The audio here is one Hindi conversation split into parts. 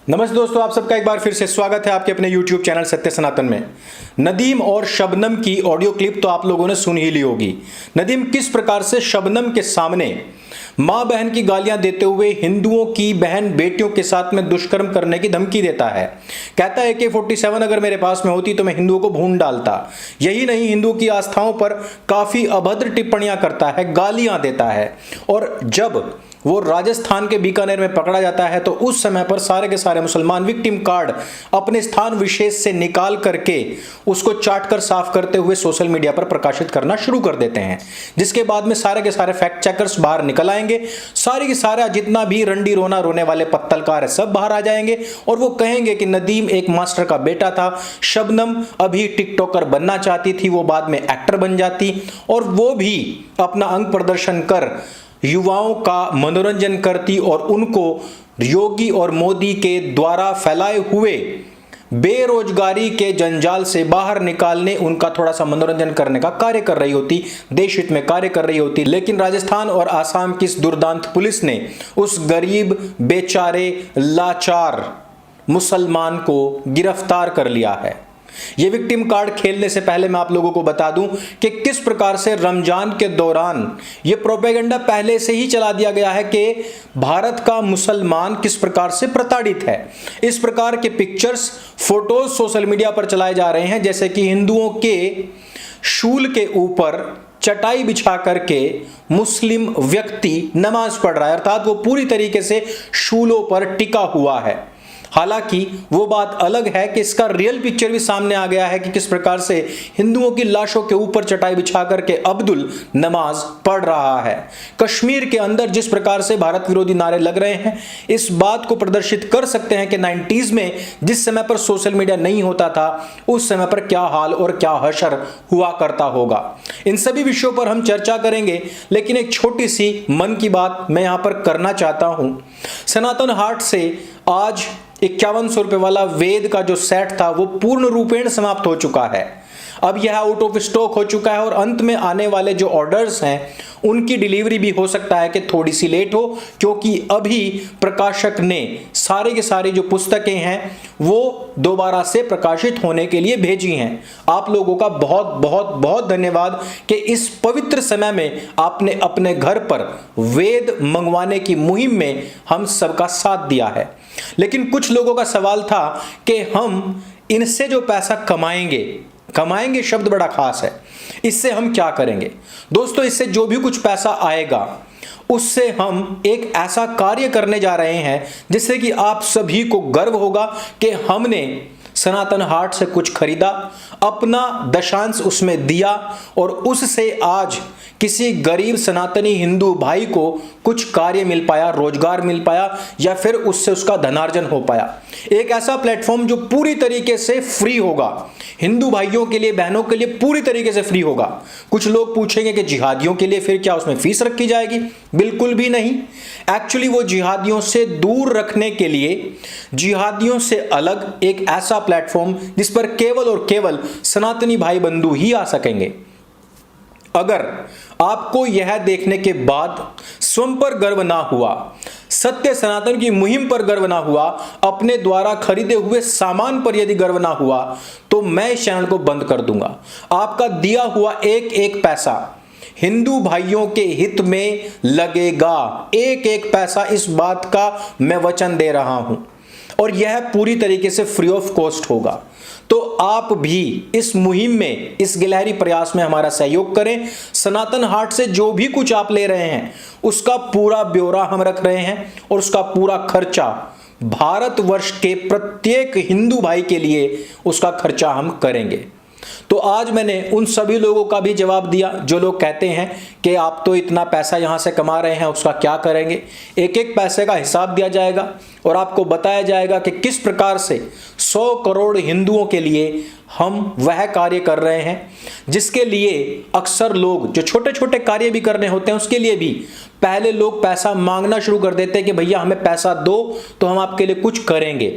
नमस्ते दोस्तों, आप सबका एक बार फिर से स्वागत है आपके अपने YouTube चैनल सत्य सनातन में। नदीम और शबनम की ऑडियो क्लिप तो आप लोगों ने सुन ही ली होगी। नदीम किस प्रकार से शबनम के सामने मां बहन की गालियां देते हुए हिंदुओं की बहन बेटियों के साथ में दुष्कर्म करने की धमकी देता है। कहता है कि AK-47 अगर मेरे पास में होती तो मैं हिंदुओं को भून डालता। यही नहीं, हिंदुओं की आस्थाओं पर काफी अभद्र टिप्पणियां करता है, गालियां देता है। और जब वो राजस्थान के बीकानेर में पकड़ा जाता है तो उस समय पर सारे के सारे मुसलमान विक्टिम कार्ड अपने स्थान विशेष से निकाल करके उसको चाट कर साफ करते हुए सोशल मीडिया पर प्रकाशित करना शुरू कर देते हैं, जिसके बाद में सारे के सारे फैक्ट चेकर्स बाहर निकल आएंगे। सारे के सारे जितना भी रंडी रोना रोने वाले पत्तलकार है सब बाहर आ जाएंगे और वो कहेंगे कि नदीम एक मास्टर का बेटा था, शबनम अभी टिकटॉकर बनना चाहती थी, वो बाद में एक्टर बन जाती और वो भी अपना अंग प्रदर्शन कर युवाओं का मनोरंजन करती और उनको योगी और मोदी के द्वारा फैलाए हुए बेरोजगारी के जंजाल से बाहर निकालने उनका थोड़ा सा मनोरंजन करने का कार्य कर रही होती, देश हित में कार्य कर रही होती। लेकिन राजस्थान और आसाम की इस दुर्दांत पुलिस ने उस गरीब बेचारे लाचार मुसलमान को गिरफ्तार कर लिया है। ये विक्टिम कार्ड खेलने से पहले मैं आप लोगों को बता दूं कि किस प्रकार से रमजान के दौरान ये प्रोपेगेंडा पहले से ही चला दिया गया है कि भारत का मुसलमान किस प्रकार से प्रताड़ित है। इस प्रकार के पिक्चर्स, फोटोज सोशल मीडिया पर चलाए जा रहे हैं, जैसे कि हिंदुओं के शूल के ऊपर चटाई बिछा करके मुस्लिम व्यक्ति नमाज पढ़ रहा है, अर्थात वो पूरी तरीके से शूलों पर टिका हुआ है। हालांकि वो बात अलग है कि इसका रियल पिक्चर भी सामने आ गया है कि किस प्रकार से हिंदुओं की लाशों के ऊपर चटाई बिछा करके अब्दुल नमाज पढ़ रहा है। कश्मीर के अंदर जिस प्रकार से भारत विरोधी नारे लग रहे हैं, इस बात को प्रदर्शित कर सकते हैं कि 90s में जिस समय पर सोशल मीडिया नहीं होता था उस समय पर क्या हाल और क्या हशर हुआ करता होगा। इन सभी विषयों पर हम चर्चा करेंगे, लेकिन एक छोटी सी मन की बात मैं यहां पर करना चाहता हूं। सनातन हाट से आज 5100 रुपए वाला वेद का जो सेट था वो पूर्ण रूपेण समाप्त हो चुका है। अब यह आउट ऑफ स्टॉक हो चुका है और अंत में आने वाले जो ऑर्डर्स हैं उनकी डिलीवरी भी हो सकता है कि थोड़ी सी लेट हो, क्योंकि अभी प्रकाशक ने सारे के सारी जो पुस्तकें हैं वो दोबारा से प्रकाशित होने के लिए भेजी हैं। आप लोगों का बहुत बहुत बहुत धन्यवाद कि इस पवित्र समय में आपने अपने घर पर वेद मंगवाने की मुहिम में हम सबका साथ दिया है। लेकिन कुछ लोगों का सवाल था कि हम इनसे जो पैसा कमाएंगे शब्द बड़ा खास है, इससे हम क्या करेंगे। दोस्तों, इससे जो भी कुछ पैसा आएगा उससे हम एक ऐसा कार्य करने जा रहे हैं जिससे कि आप सभी को गर्व होगा कि हमने सनातन हाट से कुछ खरीदा, अपना दशांश उसमें दिया और उससे आज किसी गरीब सनातनी हिंदू भाई को कुछ कार्य मिल पाया, रोजगार मिल पाया या फिर उससे उसका धनार्जन हो पाया। एक ऐसा प्लेटफॉर्म जो पूरी तरीके से फ्री होगा, हिंदू भाइयों के लिए, बहनों के लिए पूरी तरीके से फ्री होगा। कुछ लोग पूछेंगे कि जिहादियों के लिए फिर क्या उसमें फीस रखी जाएगी? बिल्कुल भी नहीं। एक्चुअली वो जिहादियों से दूर रखने के लिए, जिहादियों से अलग एक ऐसा प्लेटफॉर्म जिस पर केवल और केवल सनातनी भाई बंधु ही आ सकेंगे। अगर आपको यह देखने के बाद स्वयं पर गर्व ना हुआ, सत्य सनातन की मुहिम पर गर्व ना हुआ, अपने द्वारा खरीदे हुए सामान पर यदि गर्व ना हुआ, तो मैं इस चैनल को बंद कर दूंगा। आपका दिया हुआ एक एक पैसा हिंदू भाइयों के हित में लगेगा। एक एक पैसा, इस बात का मैं वचन दे रहा हूं और यह पूरी तरीके से फ्री ऑफ कॉस्ट होगा। तो आप भी इस मुहिम में, इस गिलहरी प्रयास में हमारा सहयोग करें। सनातन हाट से जो भी कुछ आप ले रहे हैं उसका पूरा ब्यौरा हम रख रहे हैं और उसका पूरा खर्चा भारतवर्ष के प्रत्येक हिंदू भाई के लिए उसका खर्चा हम करेंगे। तो आज मैंने उन सभी लोगों का भी जवाब दिया जो लोग कहते हैं कि आप तो इतना पैसा यहां से कमा रहे हैं, उसका क्या करेंगे। एक एक पैसे का हिसाब दिया जाएगा और आपको बताया जाएगा कि किस प्रकार से 100 करोड़ हिंदुओं के लिए हम वह कार्य कर रहे हैं जिसके लिए अक्सर लोग जो छोटे छोटे कार्य भी करने होते हैं उसके लिए भी पहले लोग पैसा मांगना शुरू कर देते हैं कि भैया हमें पैसा दो तो हम आपके लिए कुछ करेंगे,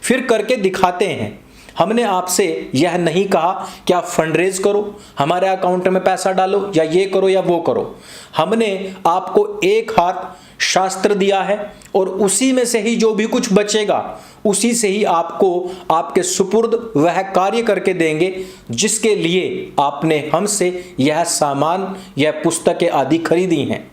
फिर करके दिखाते हैं। हमने आपसे यह नहीं कहा कि आप फंड रेज करो, हमारे अकाउंट में पैसा डालो या ये करो या वो करो। हमने आपको एक हाथ शास्त्र दिया है और उसी में से ही जो भी कुछ बचेगा उसी से ही आपको आपके सुपुर्द वह कार्य करके देंगे जिसके लिए आपने हमसे यह सामान, यह पुस्तकें आदि खरीदी हैं।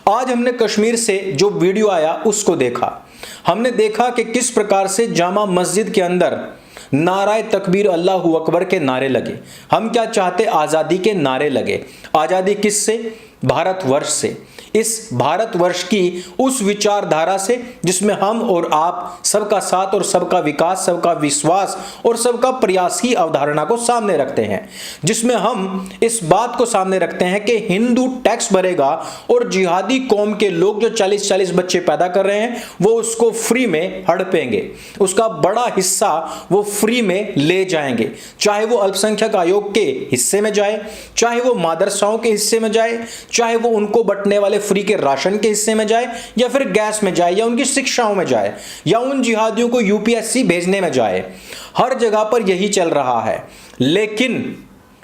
आज हमने कश्मीर से जो वीडियो आया उसको देखा। हमने देखा कि किस प्रकार से जामा मस्जिद के अंदर नाराए तकबीर अल्लाहू अकबर के नारे लगे। हम क्या चाहते? आज़ादी के नारे लगे। आज़ादी किससे? भारतवर्ष से। इस भारतवर्ष की उस विचारधारा से जिसमें हम और आप सबका साथ और सबका विकास, सबका विश्वास और सबका प्रयास की अवधारणा को सामने रखते हैं, जिसमें हम इस बात को सामने रखते हैं कि हिंदू टैक्स भरेगा और जिहादी कौम के लोग जो 40-40 बच्चे पैदा कर रहे हैं वो उसको फ्री में हड़पेंगे, उसका बड़ा हिस्सा वो फ्री में ले जाएंगे, चाहे वो अल्पसंख्यक आयोग के हिस्से में जाए, चाहे वो मदरसाओं के हिस्से में जाए, चाहे वो उनको बंटने वाले फ्री के राशन के हिस्से में जाए, या फिर गैस में जाए, या उनकी शिक्षाओं में जाए, या उन जिहादियों को यूपीएससी भेजने में जाए। हर जगह पर यही चल रहा है। लेकिन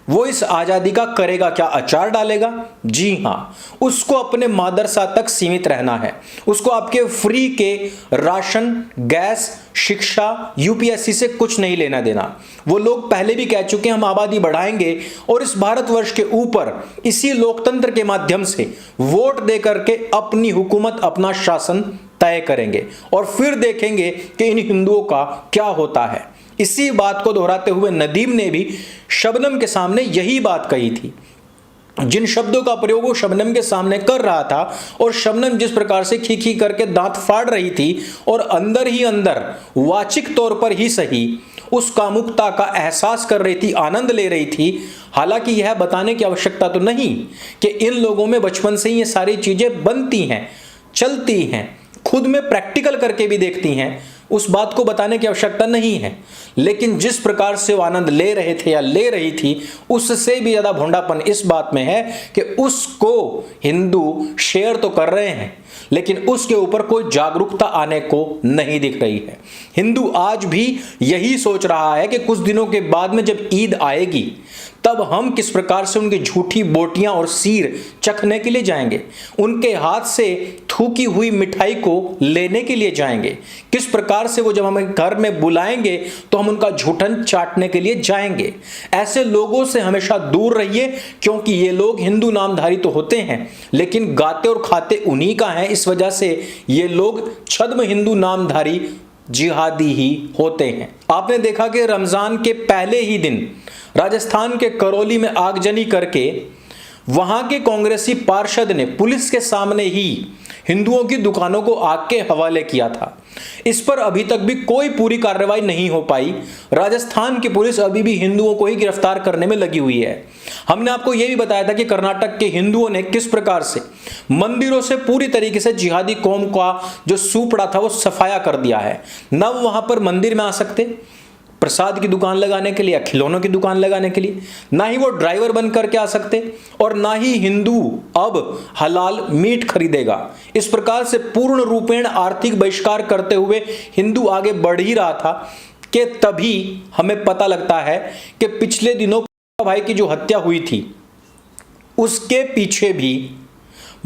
वो इस आजादी का करेगा क्या? अचार डालेगा? जी हां, उसको अपने मदरसा तक सीमित रहना है। उसको आपके फ्री के राशन, गैस, शिक्षा, यूपीएससी से कुछ नहीं लेना देना। वो लोग पहले भी कह चुके हैं हम आबादी बढ़ाएंगे और इस भारतवर्ष के ऊपर इसी लोकतंत्र के माध्यम से वोट दे करके अपनी हुकूमत, अपना शासन तय करेंगे और फिर देखेंगे कि इन हिंदुओं का क्या होता है। इसी बात को दोहराते हुए नदीम ने भी शबनम के सामने यही बात कही थी। जिन शब्दों का प्रयोग वो शबनम के सामने कर रहा था और शबनम जिस प्रकार से खी करके दांत फाड़ रही थी और अंदर ही अंदर वाचिक तौर पर ही सही उस कामुकता का एहसास कर रही थी, आनंद ले रही थी। हालांकि यह बताने की आवश्यकता तो नहीं कि इन लोगों में बचपन से ही ये सारी चीजें बनती हैं, चलती हैं, खुद में प्रैक्टिकल करके भी देखती हैं, उस बात को बताने की आवश्यकता नहीं है। लेकिन जिस प्रकार से वो आनंद ले रहे थे या ले रही थी, उससे भी ज्यादा भोंडापन इस बात में है कि उसको हिंदू शेयर तो कर रहे हैं लेकिन उसके ऊपर कोई जागरूकता आने को नहीं दिख रही है। हिंदू आज भी यही सोच रहा है कि कुछ दिनों के बाद में जब ईद आएगी तब हम किस प्रकार से उनकी झूठी बोटियां और सीर चखने के लिए जाएंगे, उनके हाथ से थूकी हुई मिठाई को लेने के लिए जाएंगे, किस प्रकार से वो जब हमें घर में बुलाएंगे तो हम उनका झूठन चाटने के लिए जाएंगे। ऐसे लोगों से हमेशा दूर रहिए क्योंकि ये लोग हिंदू नामधारी तो होते हैं लेकिन गाते और खाते उन्हीं का है। इस वजह से ये लोग छद्म हिंदू नामधारी जिहादी ही होते हैं। आपने देखा कि रमजान के पहले ही दिन राजस्थान के करौली में आगजनी करके वहां के कांग्रेसी पार्षद ने पुलिस के सामने ही हिंदुओं की दुकानों को आग के हवाले किया था। इस पर अभी तक भी कोई पूरी कार्रवाई नहीं हो पाई। राजस्थान की पुलिस अभी भी हिंदुओं को ही गिरफ्तार करने में लगी हुई है। हमने आपको यह भी बताया था कि कर्नाटक के हिंदुओं ने किस प्रकार से मंदिरों से पूरी तरीके से जिहादी कौम का जो सूपड़ा था वो सफाया कर दिया है। न वो वहां पर मंदिर में आ सकते प्रसाद की दुकान लगाने के लिए या खिलौनों की दुकान लगाने के लिए, ना ही वो ड्राइवर बन करके आ सकते और ना ही हिंदू अब हलाल मीट खरीदेगा। इस प्रकार से पूर्ण रूपेण आर्थिक बहिष्कार करते हुए हिंदू आगे बढ़ ही रहा था कि तभी हमें पता लगता है कि पिछले दिनों भाई की जो हत्या हुई थी उसके पीछे भी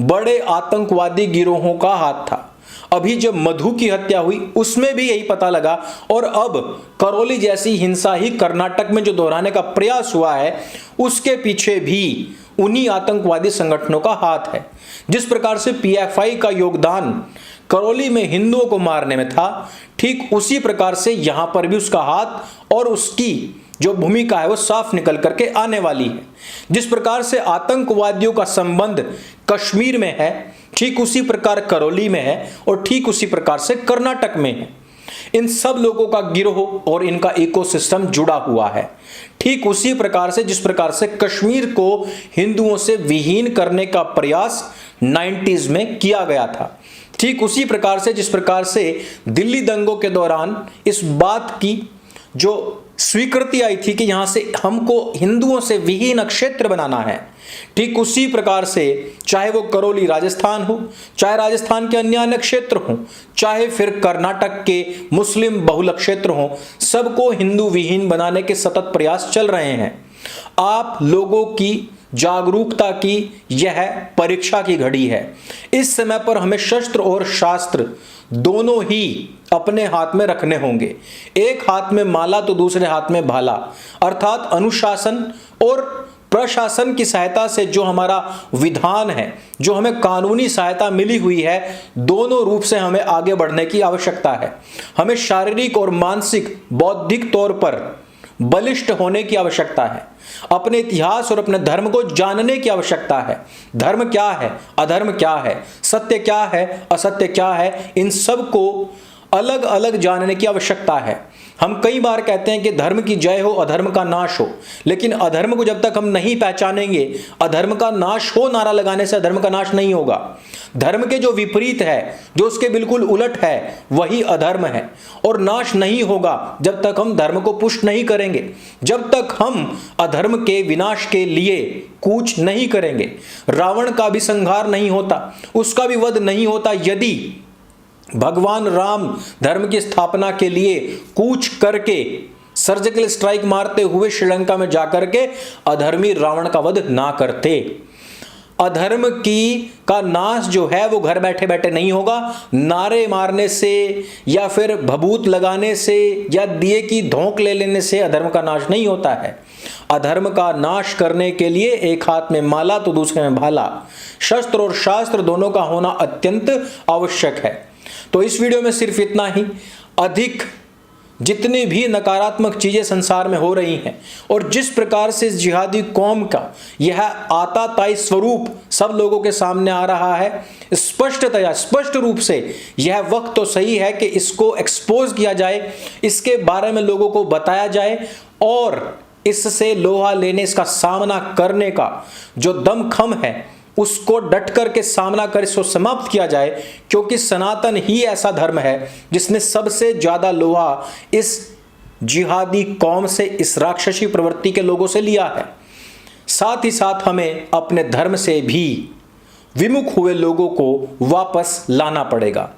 बड़े आतंकवादी गिरोहों का हाथ था। अभी जब मधु की हत्या हुई उसमें भी यही पता लगा और अब करौली जैसी हिंसा ही कर्नाटक में जो दोहराने का प्रयास हुआ है उसके पीछे भी उन्हीं आतंकवादी संगठनों का हाथ है। जिस प्रकार से पीएफआई का योगदान करौली में हिंदुओं को मारने में था, ठीक उसी प्रकार से यहां पर भी उसका हाथ और उसकी जो भूमिका है वो साफ निकल करके आने वाली है। जिस प्रकार से आतंकवादियों का संबंध कश्मीर में है ठीक उसी प्रकार करौली में है और ठीक उसी प्रकार से कर्नाटक में है। इन सब लोगों का गिरोह और इनका इकोसिस्टम जुड़ा हुआ है। ठीक उसी प्रकार से जिस प्रकार से कश्मीर को हिंदुओं से विहीन करने का प्रयास 90s में किया गया था, ठीक उसी प्रकार से जिस प्रकार से दिल्ली दंगों के दौरान इस बात की जो स्वीकृति आई थी कि यहां से हमको हिंदुओं से विहीन क्षेत्र बनाना है, ठीक उसी प्रकार से चाहे वो करौली राजस्थान हो, चाहे राजस्थान के अन्य क्षेत्र हो, चाहे फिर कर्नाटक के मुस्लिम बहुल क्षेत्र हो, सबको हिंदू विहीन बनाने के सतत प्रयास चल रहे हैं। आप लोगों की जागरूकता की यह परीक्षा की घड़ी है। इस समय पर हमें शस्त्र और शास्त्र दोनों ही अपने हाथ में रखने होंगे। एक हाथ में माला तो दूसरे हाथ में भाला, अर्थात अनुशासन और प्रशासन की सहायता से जो हमारा विधान है, जो हमें कानूनी सहायता मिली हुई है, दोनों रूप से हमें आगे बढ़ने की आवश्यकता है। हमें शारीरिक और मानसिक बौद्धिक तौर पर बलिष्ठ होने की आवश्यकता है। अपने इतिहास और अपने धर्म को जानने की आवश्यकता है। धर्म क्या है, अधर्म क्या है, सत्य क्या है, असत्य क्या है, इन सब को अलग अलग जानने की आवश्यकता है। हम कई बार कहते हैं कि धर्म की जय हो, अधर्म का नाश हो, लेकिन अधर्म को जब तक हम नहीं पहचानेंगे, अधर्म का नाश हो नारा लगाने से अधर्म का नाश नहीं होगा। धर्म के जो विपरीत है, जो उसके बिल्कुल उलट है, वही अधर्म है और नाश नहीं होगा जब तक हम धर्म को पुष्ट नहीं करेंगे, जब तक हम अधर्म के विनाश के लिए कूच नहीं करेंगे। रावण का भी संहार नहीं होता, उसका भी वध नहीं होता यदि भगवान राम धर्म की स्थापना के लिए कूच करके सर्जिकल स्ट्राइक मारते हुए श्रीलंका में जाकर के अधर्मी रावण का वध ना करते। अधर्म का नाश जो है वो घर बैठे बैठे नहीं होगा, नारे मारने से या फिर भभूत लगाने से या दिए की धोंक ले लेने से अधर्म का नाश नहीं होता है। अधर्म का नाश करने के लिए एक हाथ में माला तो दूसरे में भाला, शस्त्र और शास्त्र दोनों का होना अत्यंत आवश्यक है। तो इस वीडियो में सिर्फ इतना ही। अधिक जितनी भी नकारात्मक चीजें संसार में हो रही हैं और जिस प्रकार से इस जिहादी कौम का यह आताताई स्वरूप सब लोगों के सामने आ रहा है, स्पष्ट रूप से यह वक्त तो सही है कि इसको एक्सपोज किया जाए, इसके बारे में लोगों को बताया जाए और इससे लोहा लेने, इसका सामना करने का जो दमखम है उसको डट करके सामना कर इसको समाप्त किया जाए, क्योंकि सनातन ही ऐसा धर्म है जिसने सबसे ज्यादा लोहा इस जिहादी कौम से, इस राक्षसी प्रवृत्ति के लोगों से लिया है। साथ ही साथ हमें अपने धर्म से भी विमुख हुए लोगों को वापस लाना पड़ेगा।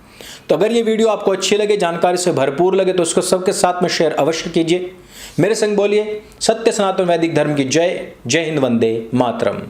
तो अगर ये वीडियो आपको अच्छी लगे, जानकारी से भरपूर लगे, तो इसको सबके साथ में शेयर अवश्य कीजिए। मेरे संग बोलिए सत्य सनातन वैदिक धर्म की जय। जय हिंद, वंदे मातरम।